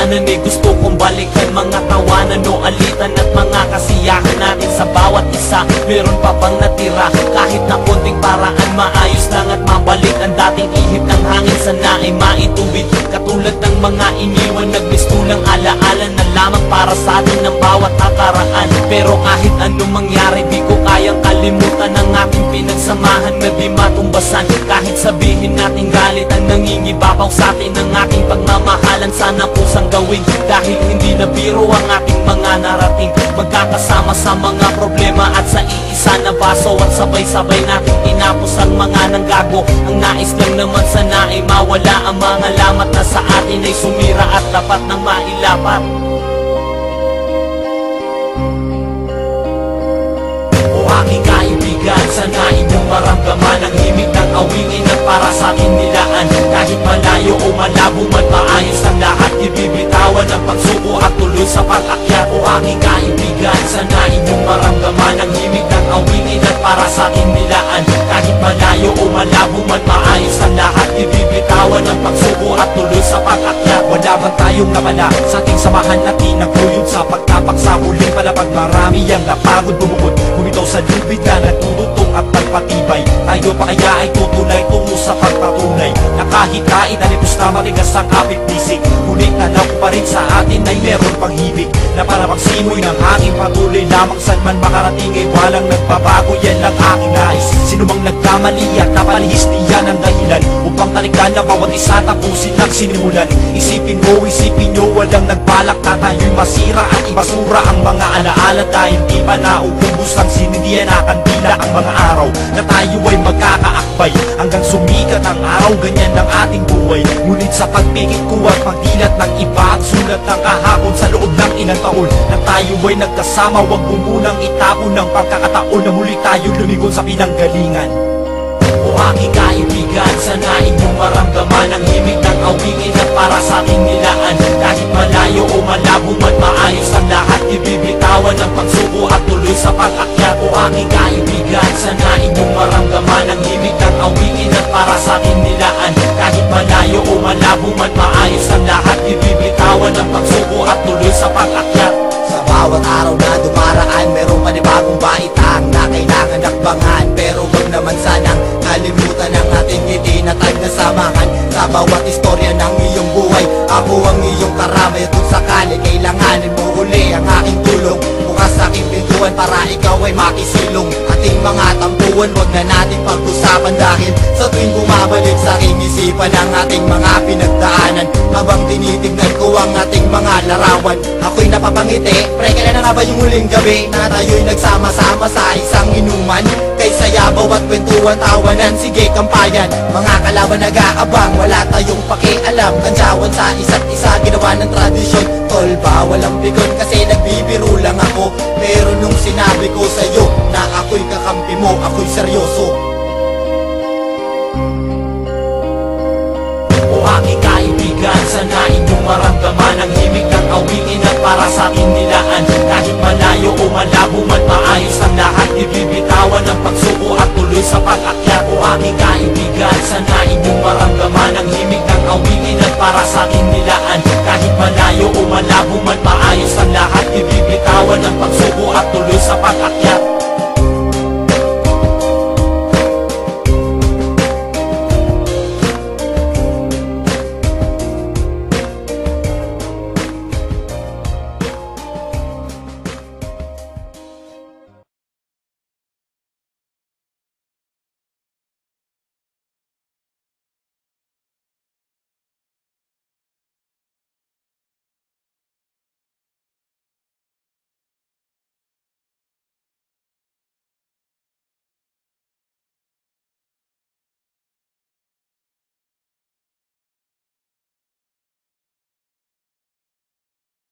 kasalanan ay gusto kong balikan. Mga tawanan o alitan at mga kasiyahan natin sa bawat isa, meron pa bang natira? Kahit na konting paraan, maayos lang at mabalik ang dating ihip ng hangin. Sana ay maituwid katulad ng mga iniwan, nagmistulang alaala na lamang para sa atin ng bawat nakaraan. Pero kahit anong mangyari, di ko kayang kalimutan ang ating pinagsamahan na di matumbasan. Kahit sabihin natin galit ang nangingibabaw sa atin ng ating pagmamahalan, sana pusang gawin dahil hindi na biro ang ating mga narating. Magkakasama sa mga problema at sa iisa na baso, at sabay-sabay natin tinapos ang mga nanggago. Ang nais lang naman sana ay mawala ang mga lamat na sa atin ay sumira at dapat nang mailapat. O aking kaibigan, sana inyong maramdaman ang himig ng awingin at para sa akin nilaan. Kahit malayo o malabo man, maayos ang lahat, ibibitawan ang pagsuko at tuloy sa pag-akyat. O aking kaibigan, sana inyong maramdaman ang himig ng awingin at para sa akin nilaan. Kahit malayo o malabo man, maayos ang lahat, ibibitawan ang pagsuko at tuloy sa pag-akyat. Wala bang tayong nawala sa ating samahan natin ng kuyod sa pagtapak sa huling palapag? Marami ang napagod bumukod, bumitaw sa lubid na nagtututong at pagpatibay. Tayo pa kaya ay tutunay tungo sa pagpatunay na kahit kainalipos na matigas ang kapit bisig, ngunit tanaw ko pa rin sa atin ay meron pang hibig na para magsimoy ng hangin. Patuloy lamang saan man makarating ay walang nagbabago, yan lang aking nais. Sino mang nagkamali at napalihis, diyan ang dahilan upang talikan na bawat isa, tapusin ang sinimulan. Isipin nyo, walang nagbalak na tayo'y masira at ibasura ang mga alaala dahil di pa nauubos ang sinindihan na kandila ang mga araw na tayo ay magkakaakbay hanggang sumikat ang araw. Ganyan ang ating buhay, ngunit sa pagpikit ko at pagdilat ng iba at sulat ng kahapon sa loob ng ilang taon na tayo ay nagkasama, wag mo munang itapon ng pagkakataon na muli tayo lumigon sa pinanggalingan. O aking kaibigan, sana inyong maramdaman ang himig ng awingin at para sa ating nilaan. Kahit malayo o malabo man, maayos ang lahat, ibibitawan ang pagsuko at tuloy sa pag-akyat. O aking kaibigan, sana inyong maramdaman ang himig ng awingin at para sa ating nilaan. Kahit malayo o malabo man, maayos ang lahat, ibibitawan ang pagsuko at tuloy sa pag-akyat. Sa bawat araw na dumaraan, merong panibagong baitang na kailangan dakbangan. Pero wag naman sanang kalimutan ang ating itinatag na samahan. Sa bawat istorya ng iyong buhay, ako ang iyong karamay. At kung sakali kailanganin mo uli ang aking tulong, bukas sa aking pintuan para ikaw ay makisilong. Ating mga tampuan, wag na nating pag-usapan dahil sa tuwing bumabalik sa aking isipan ang ating mga pinagdaanan. Habang tinitignan ko ang ating mga larawan, ako'y napapangiti. Pre, kailan na nga ba yung huling gabi na tayo'y nagsama-sama sa isang inuman? Kay sayabaw at kwentuhan, tawanan, sige kampayan. Mga kalaban nag-aabang, wala tayong pakialam. Tansyawan sa isa't isa, ginawa ng tradisyon. Tol, bawal ang bigon kasi nagbibiro lang ako. Pero nung sinabi ko sa'yo na ako'y kakampi mo, ako'y seryoso. O aking kaibigan, sana inyong maramdaman ang himig ng awingin at para sa ating nilaan. Kahit malayo o malabo man, maayos ang lahat, ibibitawan ang pagsuko at tuloy sa pag-akyat. O aking kaibigan, sana inyong maramdaman ang himig ng awingin at para sa ating nilaan. Kahit malayo o malabo man, maayos ang lahat, ibibitawan ang pagsuko